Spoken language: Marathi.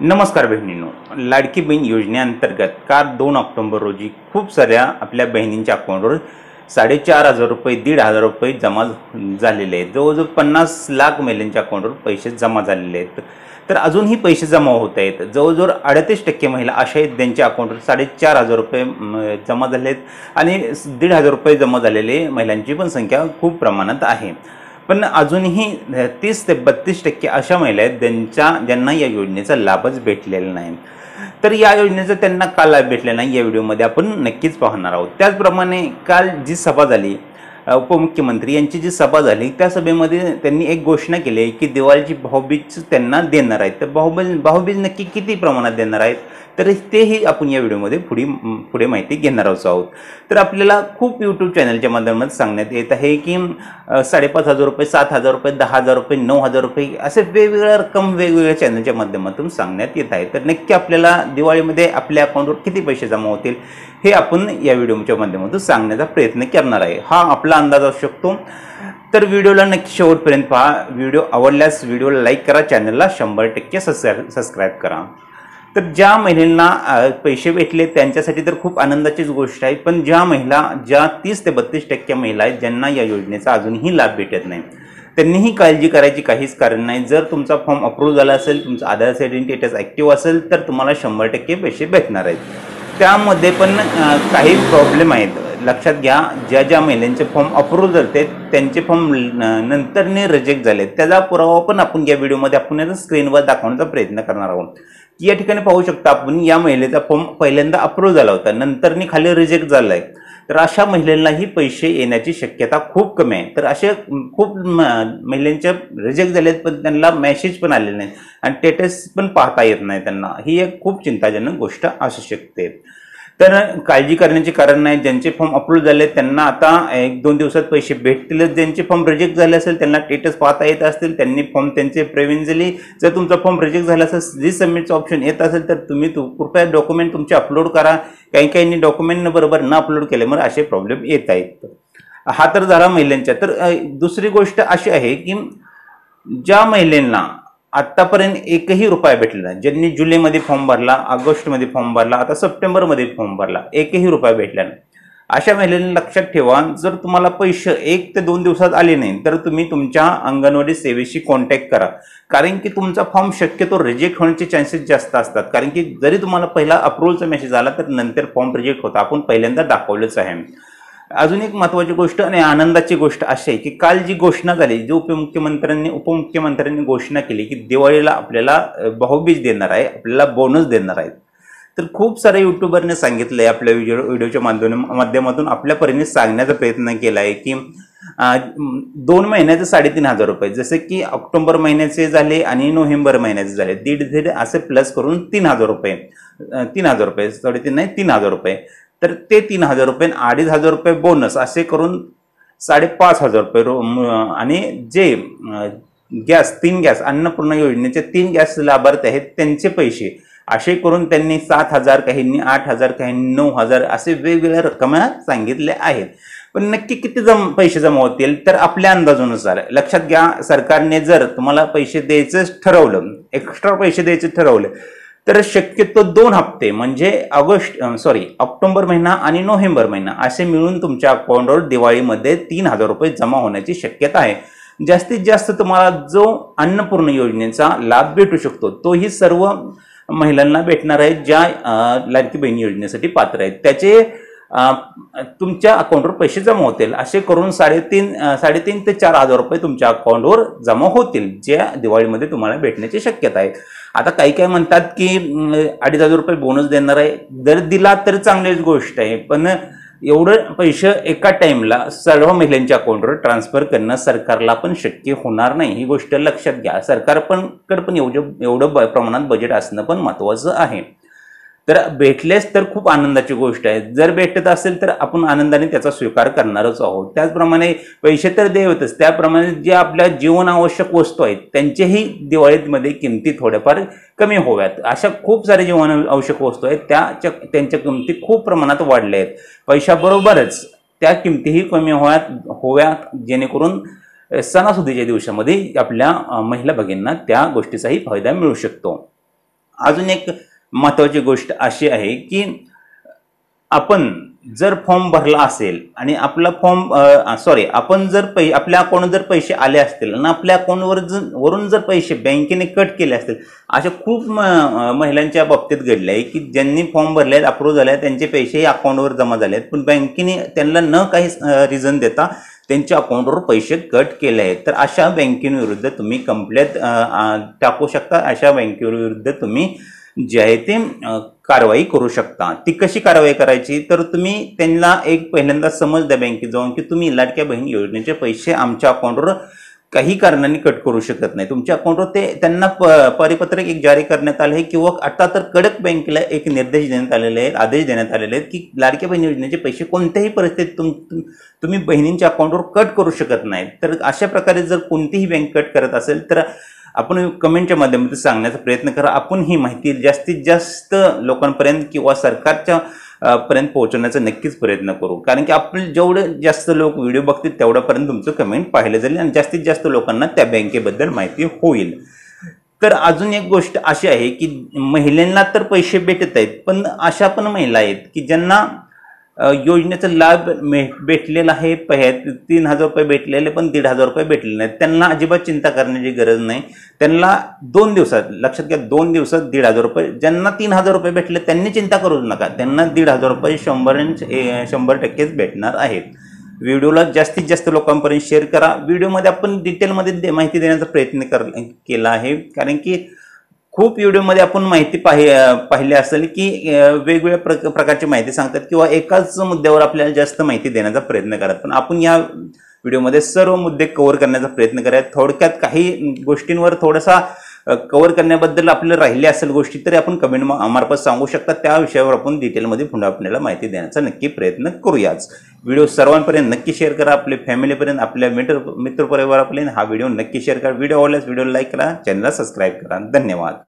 नमस्कार बहिणींनो, लाडकी बहीण योजनेअंतर्गत काल 2 ऑक्टोबर रोजी खूप साऱ्या आपल्या बहिणींच्या अकाउंटवर 4,500 रुपये 1,500 रुपये जमा झालेले आहेत। जवळजवळ 50 लाख महिलांच्या अकाउंटवर पैसे जमा झालेले आहेत। तर अजूनही पैसे जमा होत आहेत। जवळजवळ 38% महिला अशा आहेत ज्यांच्या अकाउंटवर 4,500 रुपये जमा झाले आहेत आणि 1,500 रुपये जमा झालेले महिलांची पण संख्या खूप प्रमाणात आहे। पण अजूनही 30 ते 32% अशा महिला आहेत ज्यांना या योजनेचा लाभच भेटलेला नाही। तर या योजनेचा त्यांना का लाभ भेटलेला नाही या व्हिडिओमध्ये आपण नक्कीच पाहणार आहोत। त्याचप्रमाणे काल जी सभा झाली, उपमुख्यमंत्री यांची जी सभा झाली, त्या सभेमध्ये त्यांनी एक घोषणा केली की दिवाळीची भाऊबीज त्यांना देणार आहेत। तर भाऊबीज नक्की किती प्रमाणात देणार आहेत तर तेही आपण या व्हिडिओमध्ये पुढे माहिती घेणार आहोत। तर आपल्याला खूप यूट्यूब चॅनलच्या माध्यमातून सांगण्यात येत आहे की 5,500 रुपये, 7,000 रुपये, 10,000 रुपये, 9,000 रुपये असे वेगवेगळ्या रक्कम वेगवेगळ्या चॅनलच्या माध्यमातून सांगण्यात येत आहे। तर नक्की आपल्याला दिवाळीमध्ये आपल्या अकाउंटवर किती पैसे जमा होतील हे आपण या व्हिडिओच्या माध्यमातून सांगण्याचा प्रयत्न करणार आहे। हा आपला अंदाज असू शकतो। तर व्हिडिओला नक्की शेवटपर्यंत पहा। व्हिडिओ आवडल्यास व्हिडिओला लाईक करा, चॅनलला 100% सबस्क्राईब करा। तर ज्या महिलांना पैसे भेटले त्यांच्यासाठी तर खूप आनंदाचीच गोष्ट आहे। पण ज्या 30 ते 32% महिला आहेत ज्यांना या योजनेचा अजूनही लाभ भेटत नाही, त्यांनीही काळजी करायची काहीच कारण नाही। जर तुमचा फॉर्म अप्रूव्ह झाला असेल, तुमचा आधार स्टेटस ॲक्टिव्ह असेल तर तुम्हाला 100% पैसे भेटणार आहेत। त्यामध्ये पण काही प्रॉब्लेम आहेत, लक्षात घ्या। ज्या महिलांचे फॉर्म अप्रूव्ह झाले त्यांचे फॉर्म नंतरने रिजेक्ट झाले, त्याचा पुरावा पण आपण या व्हिडिओमध्ये आपण स्क्रीनवर दाखवण्याचा प्रयत्न करणार आहोत। या ठिकाणी पाहू शकता आपण, या महिलेचा फॉर्म पहिल्यांदा अप्रूव्ह झाला होता, नंतरनी खाली रिजेक्ट झालाय। तर अशा महिलांनाही पैसे येण्याची शक्यता खूप कमी आहे। तर असे खूप महिलांचे रिजेक्ट झालेत पण त्यांना मेसेज पण आलेले नाहीत आणि स्टेटस पण पाहता येत नाही त्यांना। ही एक खूप चिंताजनक गोष्ट असू शकते। तर काळजी करण्याचे कारण नाही। ज्यांचे फॉर्म अप्रूव्ह झाले त्यांना आता 1-2 दिवसात पैसे भेटतीलच। ज्यांचे फॉर्म रिजेक्ट झाले असेल त्यांना स्टेटस पाहता येत असतील, त्यांनी फॉर्म त्यांचे प्रिव्हेंजली, जर तुमचा फॉर्म रिजेक्ट झाला असेल, रिसबमिटचं ऑप्शन येत असेल तर तुम्ही कृपया डॉक्युमेंट तुमचे अपलोड करा। काही डॉक्युमेंट बरोबर न अपलोड केल्यामुळे असे प्रॉब्लेम येत आहेत। हा तर झाला महिलांच्या। तर दुसरी गोष्ट अशी आहे की ज्या महिलांना आतापर्यंत एकही रुपया भेटला नाही, ज्यांनी जुलैमध्ये फॉर्म भरला, ऑगस्टमध्ये फॉर्म भरला, आता सप्टेंबरमध्ये फॉर्म भरला, एकही रुपया भेटला नाही, अशा महिलांनी लक्षात ठेवा, जर तुम्हाला पैसे 1 ते 2 दिवसात आले नाही तर तुम्ही तुमच्या अंगणवाडी सेवेशी कॉन्टॅक्ट करा। कारण की तुमचा फॉर्म शक्यतो रिजेक्ट होण्याचे चान्सेस जास्त असतात। कारण की जरी तुम्हाला पहिला अप्रूव्हलचा मेसेज आला तर नंतर फॉर्म रिजेक्ट होता, आपण पहिल्यांदा दाखवलंच आहे। अजून एक महत्त्वाची गोष्ट आणि आनंदाची गोष्ट अशी आहे की काल जी घोषणा झाली, जी उपमुख्यमंत्र्यांनी घोषणा केली की दिवाळीला आपल्याला भाऊबीज देणार आहे, आपल्याला बोनस देणार आहेत। तर खूप सारे युट्यूबरने सांगितलंय, आपल्या व्हिडिओच्या माध्यमातून आपल्या परीने सांगण्याचा प्रयत्न केला आहे की 2 महिन्याचे 3,500 रुपये, जसे की ऑक्टोबर महिन्याचे झाले आणि नोव्हेंबर महिन्याचे झाले, 1.5 असे प्लस करून 3,000 रुपये, 3,000 रुपये, 3.5 नाही 3,000 रुपये। तर ते 3,000 रुपये, 2,500 रुपये बोनस असे करून 5,500 रुपये। आणि जे गॅस 3 गॅस अन्नपूर्णा योजनेचे 3 गॅस लाभार्थी आहेत त्यांचे पैसे असे करून त्यांनी 7,000, काहींनी 8,000, काहींनी 9,000 असे वेगवेगळ्या रक्कमा सांगितल्या आहेत। पण नक्की किती पैसे जमा होतील तर आपल्या अंदाजानुसार, लक्षात घ्या, सरकारने जर तुम्हाला पैसे द्यायचं ठरवलं, एक्स्ट्रा पैसे द्यायचे ठरवले तर शक्यतो 2 हप्ते म्हणजे ऑक्टोबर महिना आणि नोव्हेंबर महिना असे मिळून तुमच्या अकाउंटवर दिवाळीमध्ये 3,000 रुपये जमा होण्याची शक्यता आहे। जास्तीत जास्त तुम्हाला जो अन्नपूर्णा योजनेचा लाभ भेटू शकतो तोही सर्व महिलांना भेटणार आहे ज्या लाडकी बहीण योजनेसाठी पात्र आहेत। त्याचे तुमच्या अकाउंटवर पैसे जमा होतील, असे करून 3,500 ते 4,000 रुपये तुमच्या अकाउंटवर जमा होतील, ज्या दिवाळीमध्ये तुम्हाला भेटण्याची शक्यता आहे। आता काही म्हणतात की 2,500 रुपये बोनस देणार आहे, जर दिला तर चांगलीच गोष्ट आहे। पण एवढं पैसे एका टाइमला सर्व महिलांच्या अकाउंटवर ट्रान्सफर करणं सरकारला पण शक्य होणार नाही, ही गोष्ट लक्षात घ्या। सरकारकडे पण एवढं प्रमाणात बजेट असणं पण महत्त्वाचं आहे। तर भेटलेच तर खूप आनंदाची गोष्ट आहे। जर भेटत असेल तर आपण आनंदाने त्याचा स्वीकार करणारच आहोत। त्याचप्रमाणे पैसे तर देवतच, त्याप्रमाणे जे आपल्या जीवनावश्यक वस्तू आहेत त्यांचेही दिवाळीमध्ये किमती थोड्याफार कमी होव्यात। अशा खूप सारे जीवनावश्यक वस्तू आहेत त्यांच्या किमती खूप प्रमाणात वाढल्या आहेत। पैशाबरोबरच त्या किमतीही कमी होव्यात जेणेकरून सणासुदीच्या दिवसामध्ये आपल्या महिला भगिनींना त्या गोष्टीचाही फायदा मिळू शकतो। अजून एक महत्त्वाची गोष्ट अशी आहे की आपण जर फॉर्म भरला असेल आणि आपला फॉर्म आपण जर आपल्या अकाउंट जर पैसे आले असतील आणि आपल्या अकाउंटवर वरून जर पैसे बँकेने कट केले असतील, अशा खूप महिलांच्या बाबतीत घडले आहे की ज्यांनी फॉर्म भरले आहेत, अप्रूव्ह झाले आहेत, त्यांचे पैसेही अकाउंटवर जमा झाले आहेत, पण बँकेने त्यांना न काही रिझन देता त्यांच्या अकाउंटवर पैसे कट केले आहेत. तर अशा बँकेविरुद्ध तुम्ही कंप्लेंट टाकू शकता. अशा बँकेविरुद्ध तुम्ही जे आहे ते कारवाई करू शकता. ती कशी कारवाई करायची, तर तुम्ही त्यांना एक पहिल्यांदा समज द्या बँकेत जाऊन की तुम्ही लाडक्या बहीण योजनेचे पैसे आमच्या अकाउंटवर काही कारणाने कट करू शकत नाही. तुमच्या अकाउंटवर ते त्यांना परिपत्रक एक जारी करण्यात आले आहे किंवा आता तर कडक बँकेला एक निर्देश देण्यात आलेले आहेत, आदेश देण्यात आलेले आहेत की लाडक्या बहीण योजनेचे पैसे कोणत्याही परिस्थितीत तुम्ही बहिणींच्या अकाउंटवर कट करू शकत नाहीत. तर अशा प्रकारे जर कोणतीही बँक कट करत असेल तर आपण कमेंटच्या माध्यमातून सांगण्याचा प्रयत्न करा. आपण ही माहिती जास्तीत जास्त लोकांपर्यंत किंवा सरकारच्या पर्यंत पोहोचवण्याचा नक्कीच प्रयत्न करू, कारण की आपले जेवढे जास्त लोक व्हिडिओ बघतील तेवढ्यापर्यंत तुमचं कमेंट पाहिलं जाईल आणि जास्तीत जास्त लोकांना त्या बँकेबद्दल माहिती होईल. तर अजून एक गोष्ट अशी आहे की महिलांना तर पैसे भेटत आहेत, पण अशा पण महिला आहेत की ज्यांना योजनेचा लाभ भेटलेला आहे. 3,000 रुपये भेटलेले पण 1,500 रुपये भेटलेले नाहीत. त्यांना अजिबात चिंता करण्याची गरज नाही. त्यांना 2 दिवसात, लक्षात घ्या, 2 दिवसात 1,500 रुपये, ज्यांना 3,000 रुपये भेटले त्यांनी चिंता करू नका. त्यांना 1,500 रुपये 100% भेटणार आहेत. व्हिडिओला जास्तीत जास्त लोकांपर्यंत शेअर करा. व्हिडिओमध्ये आपण डिटेलमध्ये माहिती देण्याचा प्रयत्न केला आहे, कारण की खूप व्हिडिओमध्ये आपण माहिती पाहिली असेल की वेगवेगळ्या प्रकारची माहिती सांगतात किंवा एकाच मुद्द्यावर आपल्याला जास्त माहिती देण्याचा प्रयत्न करतात, पण आपण या व्हिडिओमध्ये सर्व मुद्दे कव्हर करण्याचा प्रयत्न करूया. थोडक्यात काही गोष्टींवर थोडासा कव्हर करण्याबद्दल आपल्याला राहिले असेल गोष्टी तरी आपण कमेंट मार्फत सांगू शकता. त्या विषयावर आपण डिटेलमध्ये पुन्हा आपल्याला माहिती देण्याचा नक्की प्रयत्न करूयाच. व्हिडिओ सर्वांपर्यंत नक्की शेअर करा, आपल्या फॅमिलीपर्यंत, आपल्या मित्रपरिवारापर्यंत हा व्हिडिओ नक्की शेअर करा. व्हिडिओ आवडल्यास व्हिडिओला लाईक करा, चॅनलला सबस्क्राईब करा. धन्यवाद.